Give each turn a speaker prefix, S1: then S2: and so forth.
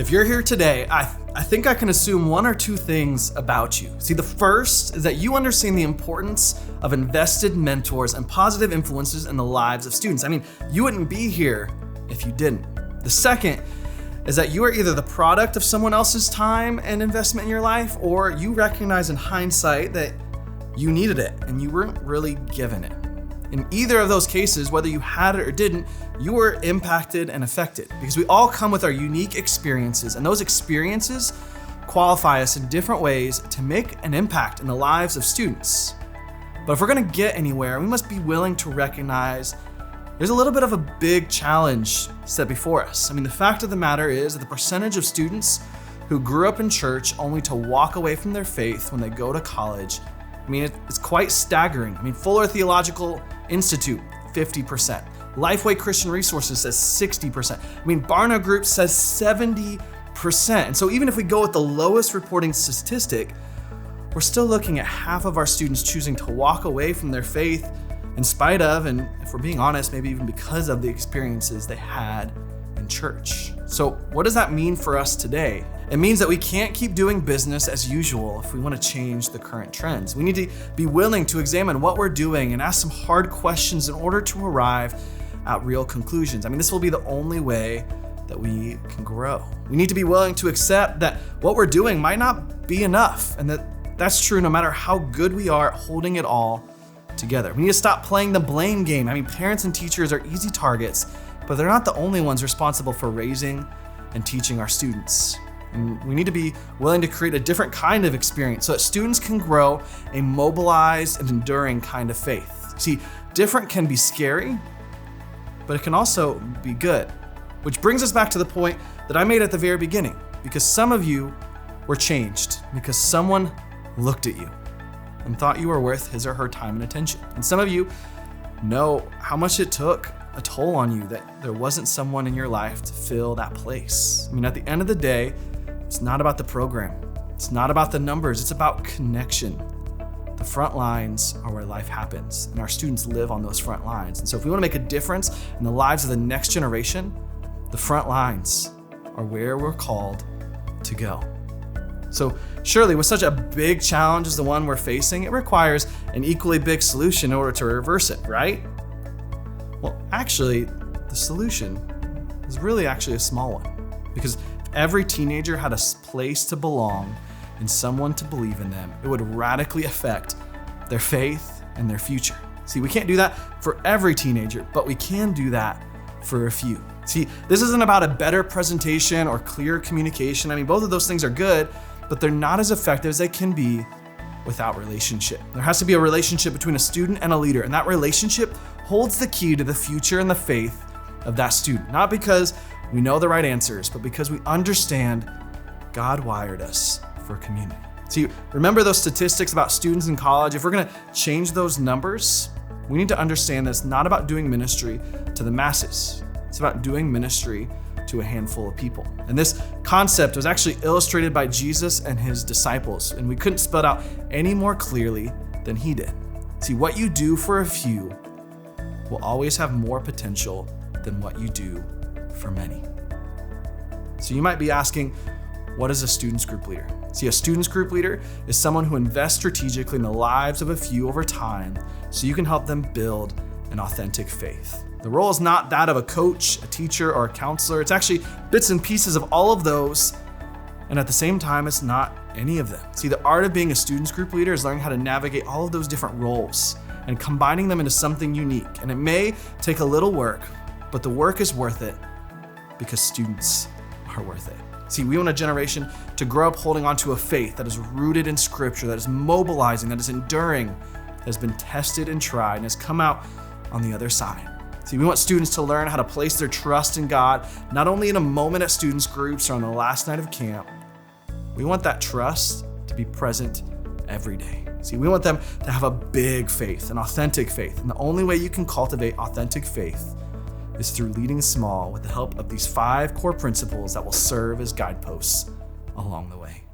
S1: If you're here today, I think I can assume one or two things about you. See, the first is that you understand the importance of invested mentors and positive influences in the lives of students. I mean, you wouldn't be here if you didn't. The second is that you are either the product of someone else's time and investment in your life, or you recognize in hindsight that you needed it and you weren't really given it. In either of those cases, whether you had it or didn't, you were impacted and affected because we all come with our unique experiences, and those experiences qualify us in different ways to make an impact in the lives of students. But if we're gonna get anywhere, we must be willing to recognize there's a little bit of a big challenge set before us. I mean, the fact of the matter is that the percentage of students who grew up in church only to walk away from their faith when they go to college, I mean, it's quite staggering. I mean, Fuller Theological Institute, 50%. Lifeway Christian Resources says 60%. I mean, Barna Group says 70%. And so even if we go with the lowest reporting statistic, we're still looking at half of our students choosing to walk away from their faith in spite of, and if we're being honest, maybe even because of the experiences they had in church. So what does that mean for us today? It means that we can't keep doing business as usual if we want to change the current trends. We need to be willing to examine what we're doing and ask some hard questions in order to arrive at real conclusions. I mean, this will be the only way that we can grow. We need to be willing to accept that what we're doing might not be enough, and that's true no matter how good we are at holding it all together. We need to stop playing the blame game. I mean, parents and teachers are easy targets, but they're not the only ones responsible for raising and teaching our students. And we need to be willing to create a different kind of experience so that students can grow a mobilized and enduring kind of faith. See, different can be scary, but it can also be good. Which brings us back to the point that I made at the very beginning, because some of you were changed because someone looked at you and thought you were worth his or her time and attention. And some of you know how much it took a toll on you that there wasn't someone in your life to fill that place. I mean, at the end of the day, it's not about the program. It's not about the numbers. It's about connection. The front lines are where life happens, and our students live on those front lines. And so if we want to make a difference in the lives of the next generation, the front lines are where we're called to go. So surely with such a big challenge as the one we're facing, it requires an equally big solution in order to reverse it, right? Well, actually, the solution is really actually a small one, because if every teenager had a place to belong and someone to believe in them, it would radically affect their faith and their future. See, we can't do that for every teenager, but we can do that for a few. See, this isn't about a better presentation or clear communication. I mean, both of those things are good, but they're not as effective as they can be without relationship. There has to be a relationship between a student and a leader, and that relationship holds the key to the future and the faith of that student. Not because we know the right answers, but because we understand God wired us for community. See, remember those statistics about students in college? If we're gonna change those numbers, we need to understand that it's not about doing ministry to the masses. It's about doing ministry to a handful of people. And this concept was actually illustrated by Jesus and his disciples, and we couldn't spell it out any more clearly than he did. See, what you do for a few will always have more potential than what you do for many. So you might be asking, what is a students group leader? See, a students group leader is someone who invests strategically in the lives of a few over time so you can help them build an authentic faith. The role is not that of a coach, a teacher, or a counselor. It's actually bits and pieces of all of those, and at the same time, it's not any of them. See, the art of being a students group leader is learning how to navigate all of those different roles and combining them into something unique. And it may take a little work, but the work is worth it because students are worth it. See, we want a generation to grow up holding on to a faith that is rooted in Scripture, that is mobilizing, that is enduring, that has been tested and tried, and has come out on the other side. See, we want students to learn how to place their trust in God, not only in a moment at students groups or on the last night of camp. We want that trust to be present every day. See, we want them to have a big faith, an authentic faith. And the only way you can cultivate authentic faith is through leading small with the help of these 5 core principles that will serve as guideposts along the way.